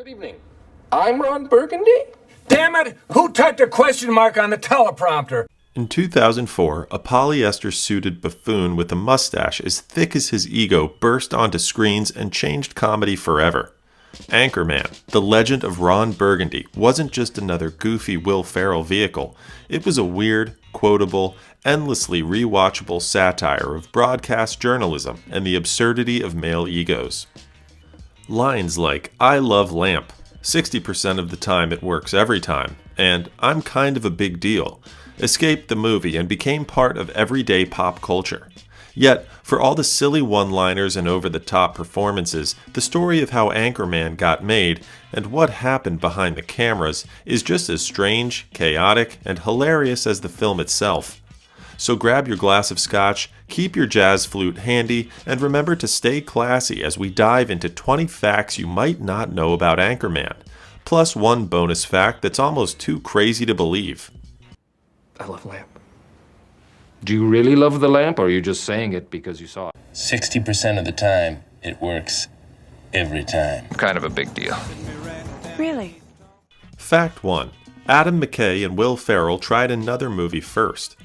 Good evening. I'm Ron Burgundy? Damn it! Who typed a question mark on the teleprompter? In 2004, a polyester-suited buffoon with a mustache as thick as his ego burst onto screens and changed comedy forever. Anchorman, The Legend of Ron Burgundy, wasn't just another goofy Will Ferrell vehicle. It was a weird, quotable, endlessly rewatchable satire of broadcast journalism and the absurdity of male egos. Lines like, "I love lamp," 60% of the time it works every time, and "I'm kind of a big deal," escaped the movie and became part of everyday pop culture. Yet, for all the silly one-liners and over-the-top performances, the story of how Anchorman got made and what happened behind the cameras is just as strange, chaotic, and hilarious as the film itself. So grab your glass of scotch, keep your jazz flute handy, and remember to stay classy as we dive into 20 facts you might not know about Anchorman, plus one bonus fact that's almost too crazy to believe. I love lamp. Do you really love the lamp, or are you just saying it because you saw it? 60% of the time, it works every time. Kind of a big deal. Really? Fact 1. Adam McKay and Will Ferrell tried another movie first.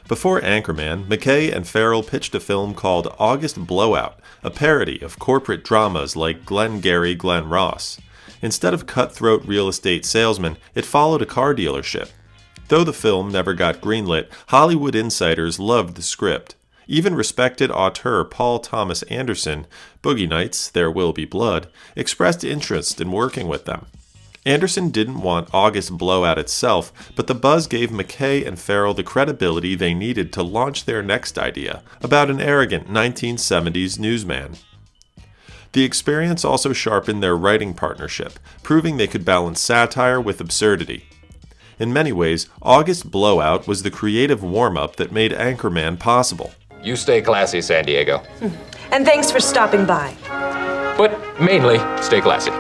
Before Anchorman, McKay and Ferrell pitched a film called August Blowout, a parody of corporate dramas like Glengarry Glen Ross. Instead of cutthroat real estate salesmen, it followed a car dealership. Though the film never got greenlit, Hollywood insiders loved the script. Even respected auteur Paul Thomas Anderson, Boogie Nights, There Will Be Blood, expressed interest in working with them. Anderson didn't want August Blowout itself, but the buzz gave McKay and Ferrell the credibility they needed to launch their next idea, about an arrogant 1970s newsman. The experience also sharpened their writing partnership, proving they could balance satire with absurdity. In many ways, August Blowout was the creative warm-up that made Anchorman possible. You stay classy, San Diego. And thanks for stopping by. But mainly, stay classy.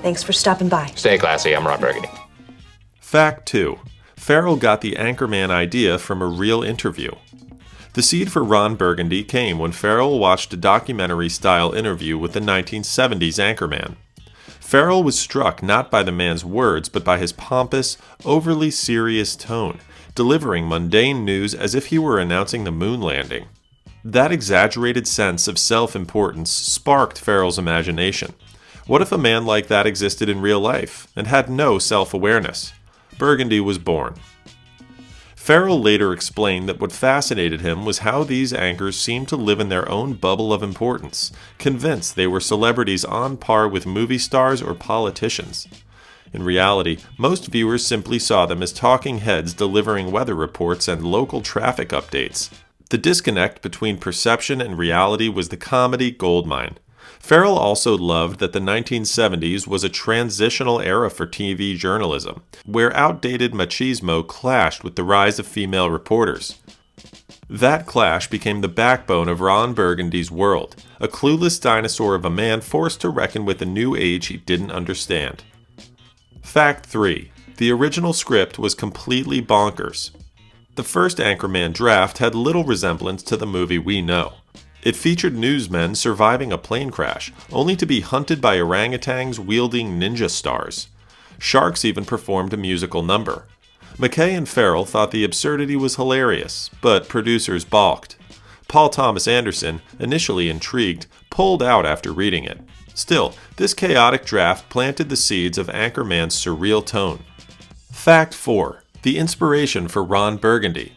Thanks for stopping by. Stay classy, I'm Ron Burgundy. Fact 2. Ferrell got the Anchorman idea from a real interview. The seed for Ron Burgundy came when Ferrell watched a documentary-style interview with the 1970s Anchorman. Ferrell was struck not by the man's words, but by his pompous, overly serious tone, delivering mundane news as if he were announcing the moon landing. That exaggerated sense of self-importance sparked Ferrell's imagination. What if a man like that existed in real life, and had no self-awareness? Burgundy was born. Ferrell later explained that what fascinated him was how these anchors seemed to live in their own bubble of importance, convinced they were celebrities on par with movie stars or politicians. In reality, most viewers simply saw them as talking heads delivering weather reports and local traffic updates. The disconnect between perception and reality was the comedy goldmine. Ferrell also loved that the 1970s was a transitional era for TV journalism, where outdated machismo clashed with the rise of female reporters. That clash became the backbone of Ron Burgundy's world, a clueless dinosaur of a man forced to reckon with a new age he didn't understand. Fact 3. The original script was completely bonkers. The first Anchorman draft had little resemblance to the movie we know. It featured newsmen surviving a plane crash, only to be hunted by orangutans wielding ninja stars. Sharks even performed a musical number. McKay and Ferrell thought the absurdity was hilarious, but producers balked. Paul Thomas Anderson, initially intrigued, pulled out after reading it. Still, this chaotic draft planted the seeds of Anchorman's surreal tone. Fact 4. The inspiration for Ron Burgundy.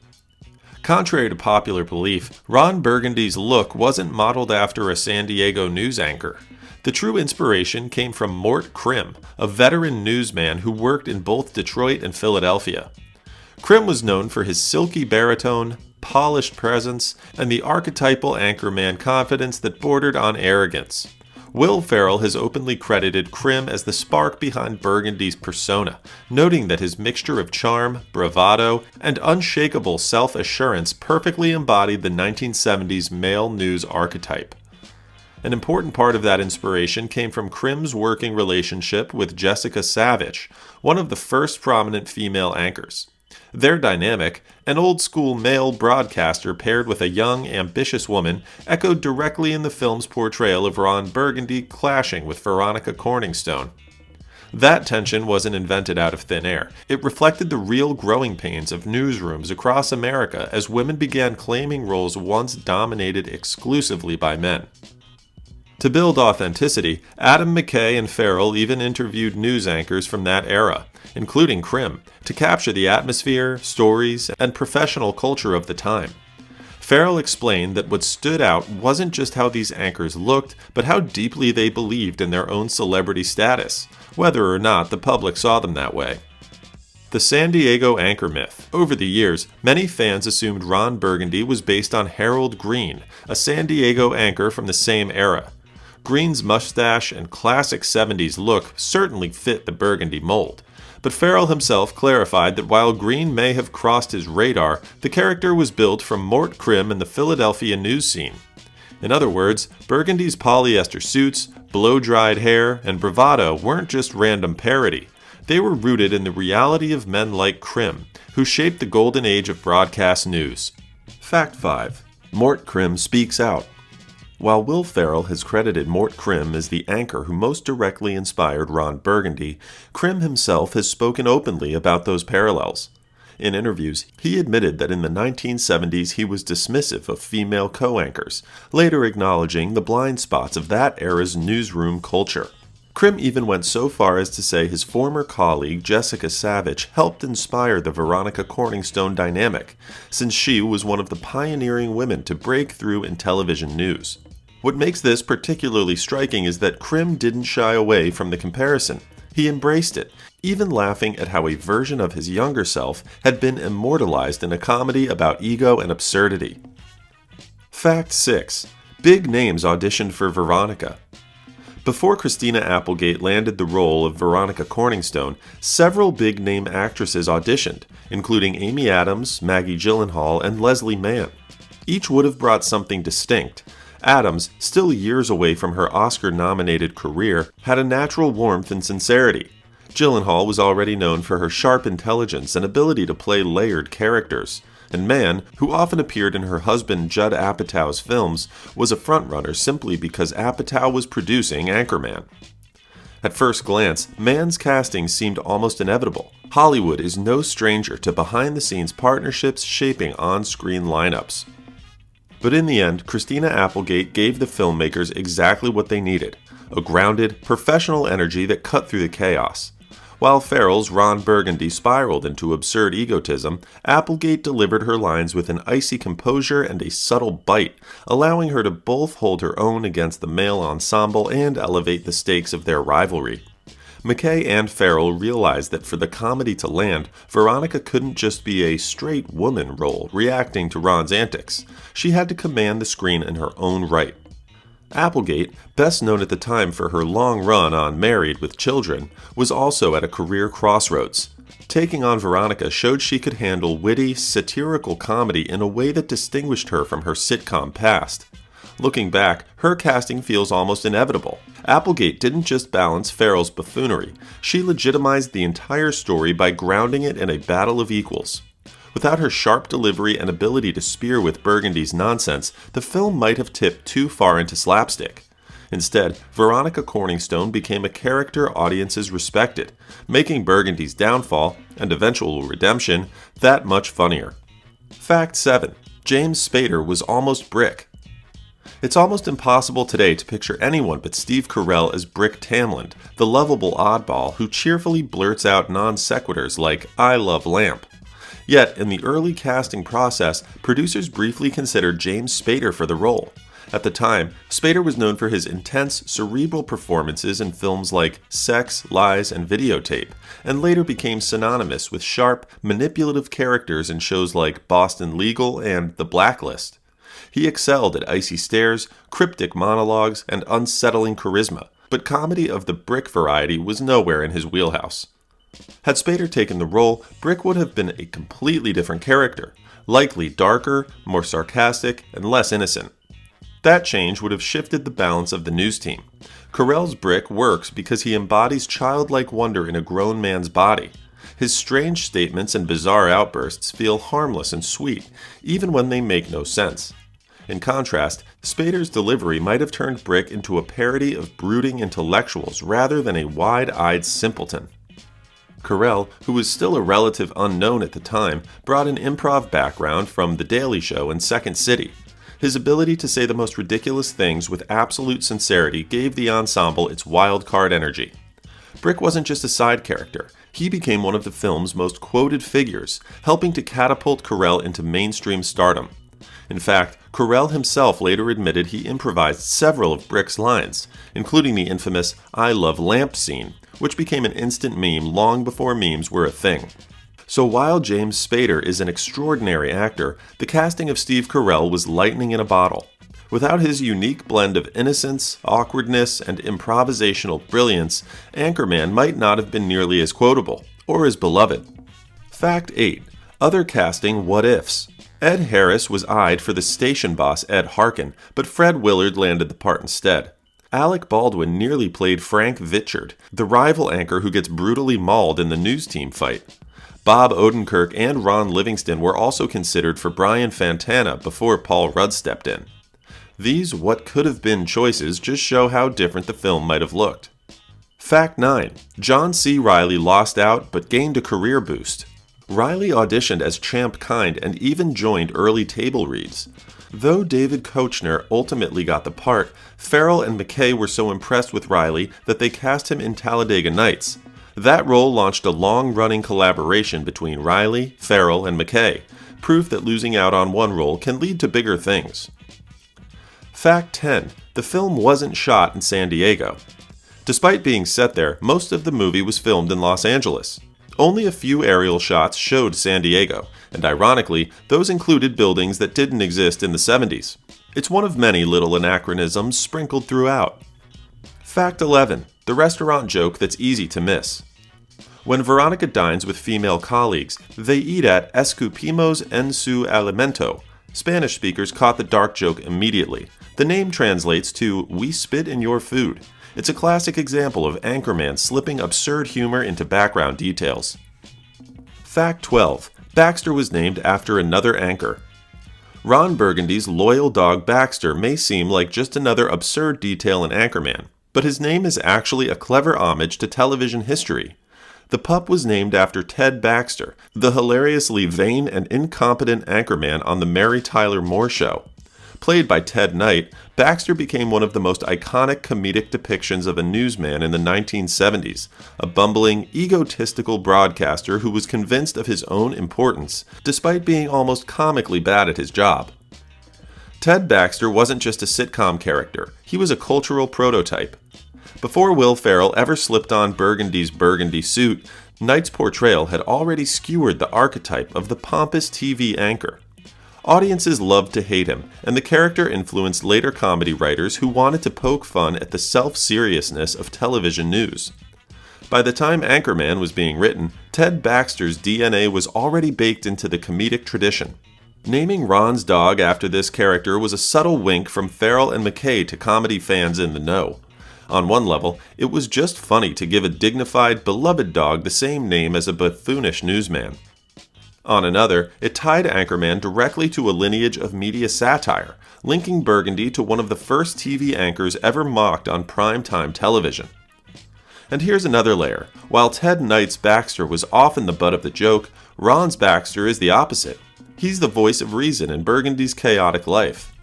Contrary to popular belief, Ron Burgundy's look wasn't modeled after a San Diego news anchor. The true inspiration came from Mort Krim, a veteran newsman who worked in both Detroit and Philadelphia. Krim was known for his silky baritone, polished presence, and the archetypal Anchorman confidence that bordered on arrogance. Will Ferrell has openly credited Krim as the spark behind Burgundy's persona, noting that his mixture of charm, bravado, and unshakable self-assurance perfectly embodied the 1970s male news archetype. An important part of that inspiration came from Krim's working relationship with Jessica Savage, one of the first prominent female anchors. Their dynamic, an old-school male broadcaster paired with a young, ambitious woman, echoed directly in the film's portrayal of Ron Burgundy clashing with Veronica Corningstone. That tension wasn't invented out of thin air. It reflected the real growing pains of newsrooms across America as women began claiming roles once dominated exclusively by men. To build authenticity, Adam McKay and Ferrell even interviewed news anchors from that era, including Krim, to capture the atmosphere, stories, and professional culture of the time. Ferrell explained that what stood out wasn't just how these anchors looked, but how deeply they believed in their own celebrity status, whether or not the public saw them that way. The San Diego anchor myth. Over the years, many fans assumed Ron Burgundy was based on Harold Green, a San Diego anchor from the same era. Green's mustache and classic 70s look certainly fit the Burgundy mold, but Ferrell himself clarified that while Green may have crossed his radar, the character was built from Mort Krim in the Philadelphia news scene. In other words, Burgundy's polyester suits, blow-dried hair, and bravado weren't just random parody. They were rooted in the reality of men like Krim, who shaped the golden age of broadcast news. Fact 5. Mort Krim speaks out. While Will Ferrell has credited Mort Krim as the anchor who most directly inspired Ron Burgundy, Krim himself has spoken openly about those parallels. In interviews, he admitted that in the 1970s he was dismissive of female co-anchors, later acknowledging the blind spots of that era's newsroom culture. Krim even went so far as to say his former colleague Jessica Savage helped inspire the Veronica Corningstone dynamic, since she was one of the pioneering women to break through in television news. What makes this particularly striking is that Krim didn't shy away from the comparison. He embraced it, even laughing at how a version of his younger self had been immortalized in a comedy about ego and absurdity. Fact 6. Big names auditioned for Veronica. Before Christina Applegate landed the role of Veronica Corningstone, several big-name actresses auditioned, including Amy Adams, Maggie Gyllenhaal, and Leslie Mann. Each would have brought something distinct. Adams, still years away from her Oscar-nominated career, had a natural warmth and sincerity. Gyllenhaal was already known for her sharp intelligence and ability to play layered characters. And Mann, who often appeared in her husband Judd Apatow's films, was a frontrunner simply because Apatow was producing Anchorman. At first glance, Mann's casting seemed almost inevitable. Hollywood is no stranger to behind-the-scenes partnerships shaping on-screen lineups. But in the end, Christina Applegate gave the filmmakers exactly what they needed, a grounded, professional energy that cut through the chaos. While Ferrell's Ron Burgundy spiraled into absurd egotism, Applegate delivered her lines with an icy composure and a subtle bite, allowing her to both hold her own against the male ensemble and elevate the stakes of their rivalry. McKay and Ferrell realized that for the comedy to land, Veronica couldn't just be a straight woman role reacting to Ron's antics. She had to command the screen in her own right. Applegate, best known at the time for her long run on Married with Children, was also at a career crossroads. Taking on Veronica showed she could handle witty, satirical comedy in a way that distinguished her from her sitcom past. Looking back, her casting feels almost inevitable. Applegate didn't just balance Ferrell's buffoonery, she legitimized the entire story by grounding it in a battle of equals. Without her sharp delivery and ability to spear with Burgundy's nonsense, the film might have tipped too far into slapstick. Instead, Veronica Corningstone became a character audiences respected, making Burgundy's downfall, and eventual redemption, that much funnier. Fact 7. James Spader was almost Brick. It's almost impossible today to picture anyone but Steve Carell as Brick Tamland, the lovable oddball who cheerfully blurts out non-sequiturs like, "I love lamp." Yet, in the early casting process, producers briefly considered James Spader for the role. At the time, Spader was known for his intense, cerebral performances in films like Sex, Lies, and Videotape, and later became synonymous with sharp, manipulative characters in shows like Boston Legal and The Blacklist. He excelled at icy stares, cryptic monologues, and unsettling charisma, but comedy of the Brick variety was nowhere in his wheelhouse. Had Spader taken the role, Brick would have been a completely different character, likely darker, more sarcastic, and less innocent. That change would have shifted the balance of the news team. Carell's Brick works because he embodies childlike wonder in a grown man's body. His strange statements and bizarre outbursts feel harmless and sweet, even when they make no sense. In contrast, Spader's delivery might have turned Brick into a parody of brooding intellectuals rather than a wide-eyed simpleton. Carell, who was still a relative unknown at the time, brought an improv background from The Daily Show and Second City. His ability to say the most ridiculous things with absolute sincerity gave the ensemble its wild card energy. Brick wasn't just a side character. He became one of the film's most quoted figures, helping to catapult Carell into mainstream stardom. In fact, Carell himself later admitted he improvised several of Brick's lines, including the infamous "I love lamp" scene, which became an instant meme long before memes were a thing. So while James Spader is an extraordinary actor, the casting of Steve Carell was lightning in a bottle. Without his unique blend of innocence, awkwardness, and improvisational brilliance, Anchorman might not have been nearly as quotable, or as beloved. Fact 8. Other casting what-ifs. Ed Harris was eyed for the station boss Ed Harkin, but Fred Willard landed the part instead. Alec Baldwin nearly played Frank Vitchard, the rival anchor who gets brutally mauled in the news team fight. Bob Odenkirk and Ron Livingston were also considered for Brian Fantana before Paul Rudd stepped in. These what-could-have-been choices just show how different the film might have looked. Fact 9. John C. Reilly lost out but gained a career boost. Reilly auditioned as Champ Kind and even joined early table reads. Though David Koechner ultimately got the part, Ferrell and McKay were so impressed with Reilly that they cast him in Talladega Nights. That role launched a long-running collaboration between Reilly, Ferrell, and McKay, proof that losing out on one role can lead to bigger things. Fact 10. The film wasn't shot in San Diego. Despite being set there, most of the movie was filmed in Los Angeles. Only a few aerial shots showed San Diego, and ironically, those included buildings that didn't exist in the 70s. It's one of many little anachronisms sprinkled throughout. Fact 11. The restaurant joke that's easy to miss. When Veronica dines with female colleagues, they eat at Escupimos en su alimento. Spanish speakers caught the dark joke immediately. The name translates to "we spit in your food." It's a classic example of Anchorman slipping absurd humor into background details. Fact 12. Baxter was named after another anchor. Ron Burgundy's loyal dog Baxter may seem like just another absurd detail in Anchorman, but his name is actually a clever homage to television history. The pup was named after Ted Baxter, the hilariously vain and incompetent anchorman on the Mary Tyler Moore Show. Played by Ted Knight, Baxter became one of the most iconic comedic depictions of a newsman in the 1970s, a bumbling, egotistical broadcaster who was convinced of his own importance, despite being almost comically bad at his job. Ted Baxter wasn't just a sitcom character, he was a cultural prototype. Before Will Ferrell ever slipped on Burgundy's burgundy suit, Knight's portrayal had already skewered the archetype of the pompous TV anchor. Audiences loved to hate him, and the character influenced later comedy writers who wanted to poke fun at the self-seriousness of television news. By the time Anchorman was being written, Ted Baxter's DNA was already baked into the comedic tradition. Naming Ron's dog after this character was a subtle wink from Ferrell and McKay to comedy fans in the know. On one level, it was just funny to give a dignified, beloved dog the same name as a buffoonish newsman. On another, it tied Anchorman directly to a lineage of media satire, linking Burgundy to one of the first TV anchors ever mocked on primetime television. And here's another layer. While Ted Knight's Baxter was often the butt of the joke, Ron's Baxter is the opposite. He's the voice of reason in Burgundy's chaotic life.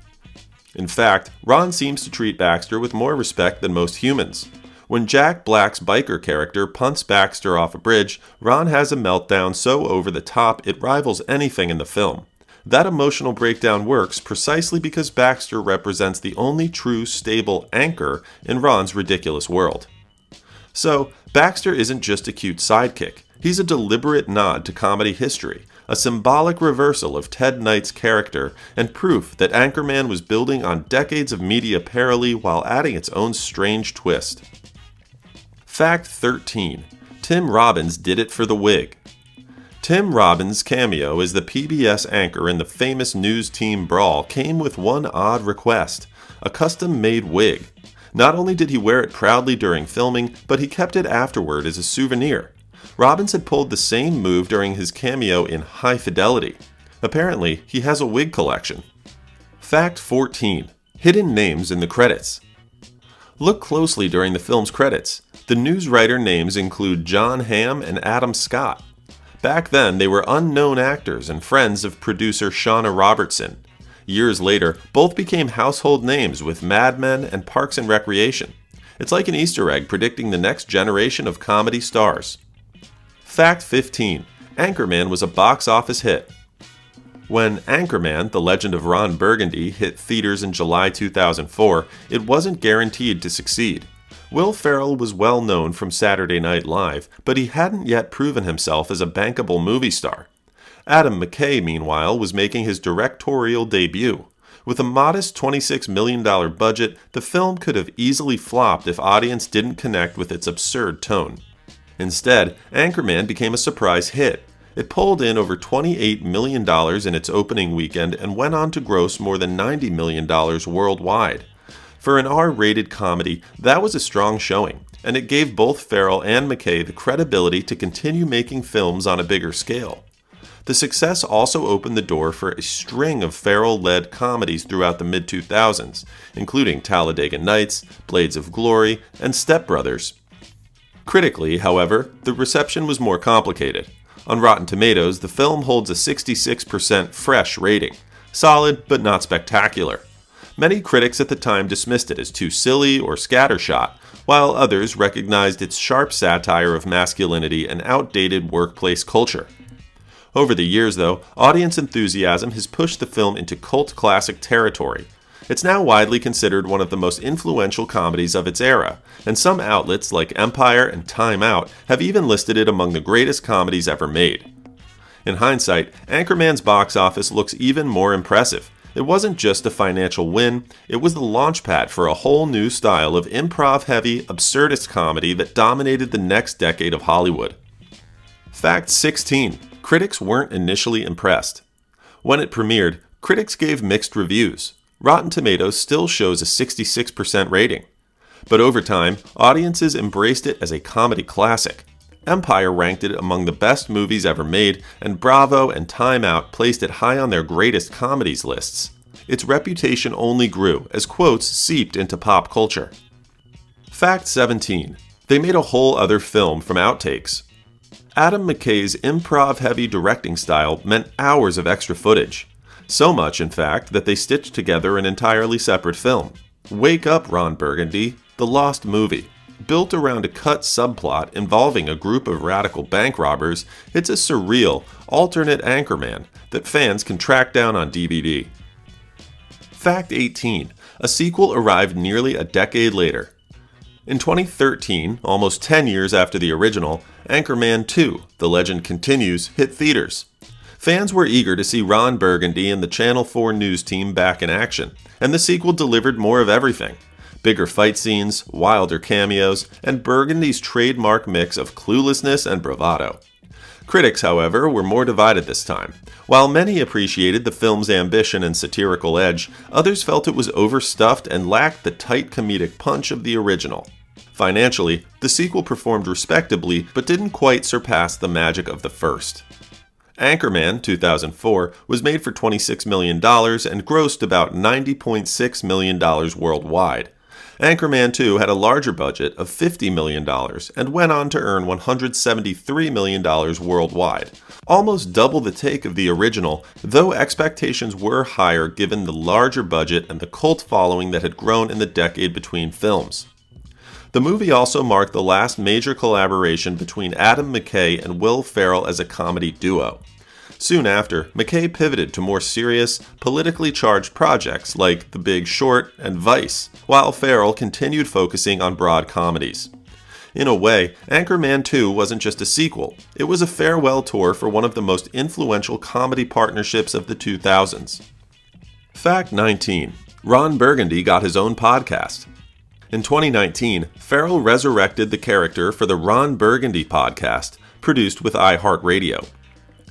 In fact, Ron seems to treat Baxter with more respect than most humans. When Jack Black's biker character punts Baxter off a bridge, Ron has a meltdown so over the top it rivals anything in the film. That emotional breakdown works precisely because Baxter represents the only true, stable anchor in Ron's ridiculous world. So, Baxter isn't just a cute sidekick. He's a deliberate nod to comedy history, a symbolic reversal of Ted Knight's character, and proof that Anchorman was building on decades of media parody while adding its own strange twist. Fact 13. Tim Robbins did it for the wig. Tim Robbins' cameo as the PBS anchor in the famous news team Brawl came with one odd request, a custom-made wig. Not only did he wear it proudly during filming, but he kept it afterward as a souvenir. Robbins had pulled the same move during his cameo in High Fidelity. Apparently, he has a wig collection. Fact 14. Hidden names in the credits. Look closely during the film's credits. The newswriter names include John Hamm and Adam Scott. Back then, they were unknown actors and friends of producer Shauna Robertson. Years later, both became household names with Mad Men and Parks and Recreation. It's like an Easter egg predicting the next generation of comedy stars. Fact 15. Anchorman was a box office hit. When Anchorman, The Legend of Ron Burgundy, hit theaters in July 2004, it wasn't guaranteed to succeed. Will Ferrell was well known from Saturday Night Live, but he hadn't yet proven himself as a bankable movie star. Adam McKay, meanwhile, was making his directorial debut. With a modest $26 million budget, the film could have easily flopped if audience didn't connect with its absurd tone. Instead, Anchorman became a surprise hit. It pulled in over $28 million in its opening weekend and went on to gross more than $90 million worldwide. For an R-rated comedy, that was a strong showing, and it gave both Ferrell and McKay the credibility to continue making films on a bigger scale. The success also opened the door for a string of Ferrell-led comedies throughout the mid-2000s, including Talladega Nights, Blades of Glory, and Step Brothers. Critically, however, the reception was more complicated. On Rotten Tomatoes, the film holds a 66% fresh rating. Solid, but not spectacular. Many critics at the time dismissed it as too silly or scattershot, while others recognized its sharp satire of masculinity and outdated workplace culture. Over the years, though, audience enthusiasm has pushed the film into cult classic territory. It's now widely considered one of the most influential comedies of its era, and some outlets like Empire and Time Out have even listed it among the greatest comedies ever made. In hindsight, Anchorman's box office looks even more impressive. It wasn't just a financial win, it was the launchpad for a whole new style of improv-heavy, absurdist comedy that dominated the next decade of Hollywood. Fact 16. Critics weren't initially impressed. When it premiered, critics gave mixed reviews. Rotten Tomatoes still shows a 66% rating. But over time, audiences embraced it as a comedy classic. Empire ranked it among the best movies ever made, and Bravo and Time Out placed it high on their greatest comedies lists. Its reputation only grew as quotes seeped into pop culture. Fact 17. They made a whole other film from outtakes. Adam McKay's improv-heavy directing style meant hours of extra footage. So much, in fact, that they stitched together an entirely separate film. Wake Up, Ron Burgundy, the lost movie. Built around a cut subplot involving a group of radical bank robbers, it's a surreal, alternate Anchorman that fans can track down on DVD. Fact 18. A sequel arrived nearly a decade later. In 2013, almost 10 years after the original, Anchorman 2, The Legend Continues, hit theaters. Fans were eager to see Ron Burgundy and the Channel 4 news team back in action, and the sequel delivered more of everything. Bigger fight scenes, wilder cameos, and Burgundy's trademark mix of cluelessness and bravado. Critics, however, were more divided this time. While many appreciated the film's ambition and satirical edge, others felt it was overstuffed and lacked the tight comedic punch of the original. Financially, the sequel performed respectably, but didn't quite surpass the magic of the first. Anchorman 2004 was made for $26 million and grossed about $90.6 million worldwide. Anchorman 2 had a larger budget of $50 million and went on to earn $173 million worldwide, almost double the take of the original, though expectations were higher given the larger budget and the cult following that had grown in the decade between films. The movie also marked the last major collaboration between Adam McKay and Will Ferrell as a comedy duo. Soon after, McKay pivoted to more serious, politically charged projects like The Big Short and Vice, while Ferrell continued focusing on broad comedies. In a way, Anchorman 2 wasn't just a sequel, it was a farewell tour for one of the most influential comedy partnerships of the 2000s. Fact 19. Ron Burgundy got his own podcast. In 2019, Ferrell resurrected the character for the Ron Burgundy podcast, produced with iHeartRadio.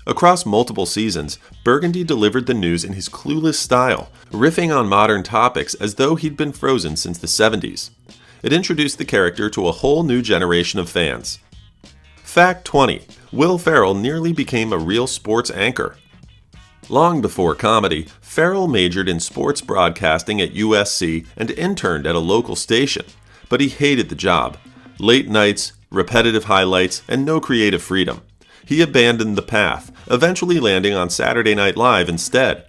Across multiple seasons, Burgundy delivered the news in his clueless style, riffing on modern topics as though he'd been frozen since the 70s. It introduced the character to a whole new generation of fans. Fact 20. Will Ferrell nearly became a real sports anchor. Long before comedy, Ferrell majored in sports broadcasting at USC and interned at a local station. But he hated the job. Late nights, repetitive highlights, and no creative freedom. He abandoned the path, eventually landing on Saturday Night Live instead.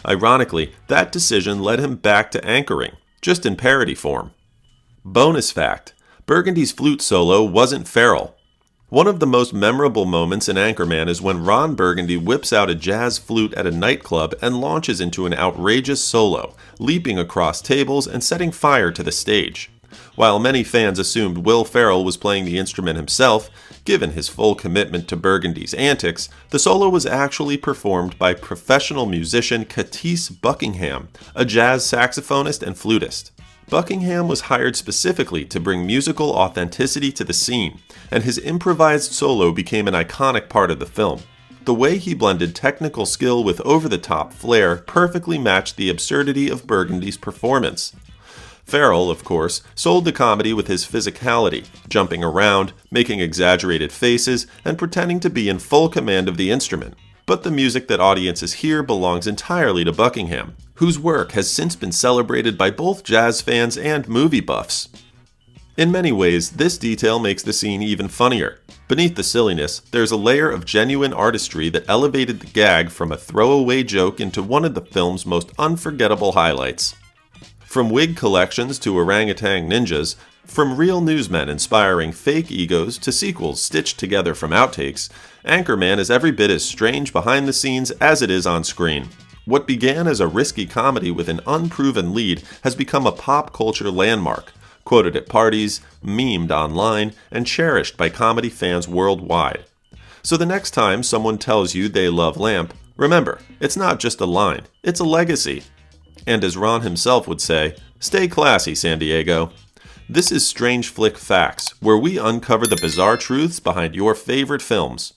Ironically, that decision led him back to anchoring, just in parody form. Bonus fact: Burgundy's flute solo wasn't Ferrell. One of the most memorable moments in Anchorman is when Ron Burgundy whips out a jazz flute at a nightclub and launches into an outrageous solo, leaping across tables and setting fire to the stage. While many fans assumed Will Ferrell was playing the instrument himself, given his full commitment to Burgundy's antics, the solo was actually performed by professional musician Catisse Buckingham, a jazz saxophonist and flutist. Buckingham was hired specifically to bring musical authenticity to the scene, and his improvised solo became an iconic part of the film. The way he blended technical skill with over-the-top flair perfectly matched the absurdity of Burgundy's performance. Ferrell, of course, sold the comedy with his physicality, jumping around, making exaggerated faces, and pretending to be in full command of the instrument. But the music that audiences hear belongs entirely to Buckingham, whose work has since been celebrated by both jazz fans and movie buffs. In many ways, this detail makes the scene even funnier. Beneath the silliness, there's a layer of genuine artistry that elevated the gag from a throwaway joke into one of the film's most unforgettable highlights. From wig collections to orangutan ninjas, from real newsmen inspiring fake egos to sequels stitched together from outtakes, Anchorman is every bit as strange behind the scenes as it is on screen. What began as a risky comedy with an unproven lead has become a pop culture landmark, quoted at parties, memed online, and cherished by comedy fans worldwide. So the next time someone tells you they love Lamp, remember, it's not just a line, it's a legacy. And as Ron himself would say, stay classy, San Diego. This is Strange Flick Facts, where we uncover the bizarre truths behind your favorite films.